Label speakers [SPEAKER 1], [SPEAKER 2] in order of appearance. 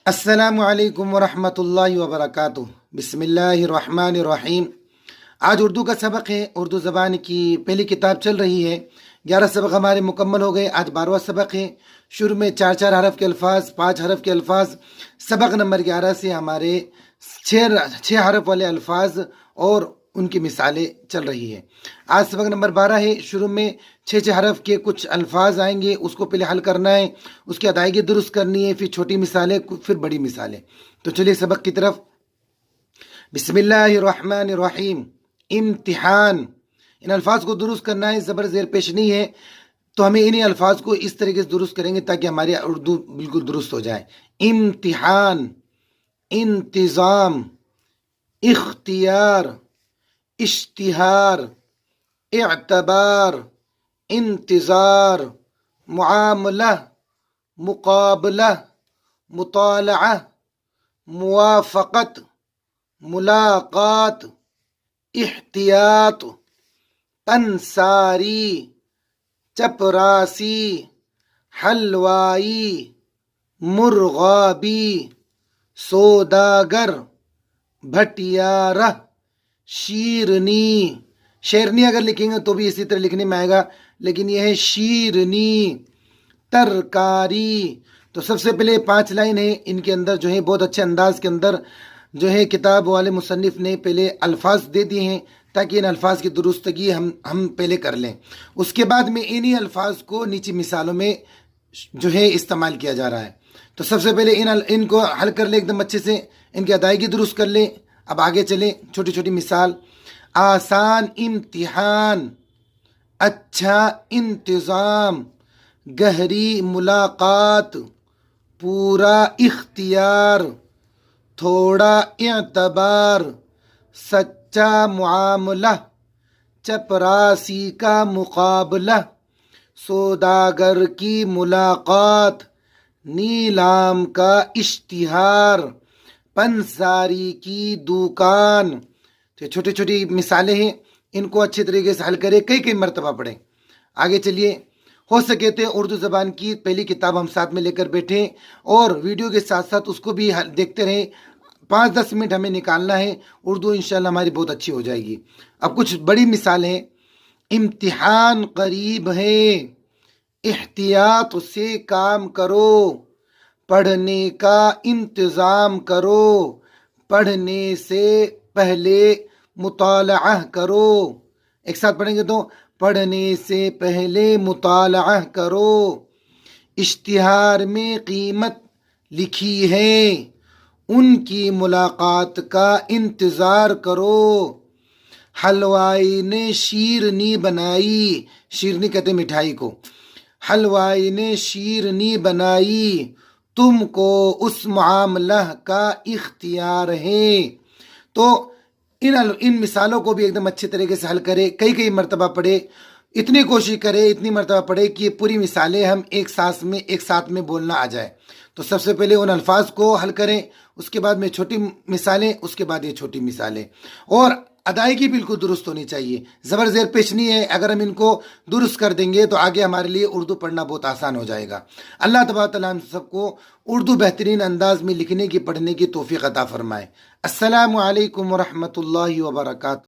[SPEAKER 1] السلام علیکم ورحمۃ اللہ وبرکاتہ۔ بسم اللہ الرحمن الرحیم۔ آج اردو کا سبق ہے۔ اردو زبان کی پہلی کتاب چل رہی ہے۔ 11 سبق ہمارے مکمل ہو گئے۔ آج 12واں سبق ہے۔ شروع میں 4 حرف کے الفاظ، 5 حرف کے الفاز۔ سبق نمبر 11 سے ہمارے 6 حرف والے الفاظ اور ان کی مثالیں چل رہی ہے۔ آج سبق نمبر 12 ہے۔ شروع میں 6 حرف کے کچھ الفاظ آئیں گے، اس کو پہلے حل کرنا ہے، اس کی ادائیگی درست کرنی ہے، پھر چھوٹی مثالیں، پھر بڑی مثالیں۔ تو چلیے سبق کی طرف۔ بسم اللہ الرحمن الرحیم۔ امتحان، ان الفاظ کو درست کرنا ہے، زبر زیر پیش نہیں ہے، تو ہمیں انہی الفاظ کو اس طریقے سے درست کریں گے تاکہ ہماری اردو بالکل درست ہو جائے۔ امتحان، انتظام، اختیار، اشتہار، اعتبار، انتظار، معاملہ، مقابلہ، مطالعہ، موافقت، ملاقات، احتیاط، پنساری، چپراسی، حلوائی، مرغابی، سوداگر، بھٹیارہ، شیرنی۔ شیرنی اگر لکھیں گے تو بھی اسی طرح لکھنے میں آئے گا، لیکن یہ ہے شیرنی۔ ترکاری۔ تو سب سے پہلے 5 لائن ہے، ان کے اندر جو ہے بہت اچھے انداز کے اندر جو ہے کتاب والے مصنف نے پہلے الفاظ دے دیے ہیں تاکہ ان الفاظ کی درستگی ہم پہلے کر لیں۔ اس کے بعد میں انہی الفاظ کو نیچی مثالوں میں جو ہے استعمال کیا جا رہا ہے۔ تو سب سے پہلے ان کو حل کر لیں ایک دم اچھے سے، ان کی ادائیگی درست کر لیں۔ اب آگے چلیں، چھوٹی چھوٹی مثال۔ آسان امتحان، اچھا انتظام، گہری ملاقات، پورا اختیار، تھوڑا اعتبار، سچا معاملہ، چپراسی کا مقابلہ، سوداگر کی ملاقات، نیلام کا اشتہار، پنساری کی دکان۔ تو چھوٹی چھوٹی مثالیں ہیں، ان کو اچھے طریقے سے حل کریں، کئی مرتبہ پڑھیں۔ آگے چلیے۔ ہو سکے تو اردو زبان کی پہلی کتاب ہم ساتھ میں لے کر بیٹھیں اور ویڈیو کے ساتھ ساتھ اس کو بھی دیکھتے رہیں۔ 5-10 منٹ ہمیں نکالنا ہے، اردو انشاءاللہ ہماری بہت اچھی ہو جائے گی۔ اب کچھ بڑی مثالیں۔ امتحان قریب ہے، احتیاط سے کام کرو، پڑھنے کا انتظام کرو، پڑھنے سے پہلے مطالعہ کرو۔ ایک ساتھ پڑھیں گے تو پڑھنے سے پہلے مطالعہ کرو، اشتہار میں قیمت لکھی ہے، ان کی ملاقات کا انتظار کرو، حلوائی نے شیرنی بنائی، شیرنی کہتے ہیں مٹھائی کو، حلوائی نے شیرنی بنائی، تم کو اس معاملہ کا اختیار ہے۔ تو ان مثالوں کو بھی ایک دم اچھے طریقے سے حل کرے، کئی مرتبہ پڑھے، اتنی کوشش کرے، اتنی مرتبہ پڑھے کہ یہ پوری مثالیں ہم ایک ساتھ میں بولنا آ جائے۔ تو سب سے پہلے ان الفاظ کو حل کریں، اس کے بعد میں چھوٹی مثالیں، اس کے بعد یہ چھوٹی مثالیں، اور ادائیگی بالکل درست ہونی چاہیے، زبر زیر پیش نہیں ہے۔ اگر ہم ان کو درست کر دیں گے تو آگے ہمارے لیے اردو پڑھنا بہت آسان ہو جائے گا۔ اللہ تبارک تعالیٰ ہم سب کو اردو بہترین انداز میں لکھنے کی، پڑھنے کی توفیق عطا فرمائے۔ السلام علیکم ورحمۃ اللہ وبرکاتہ۔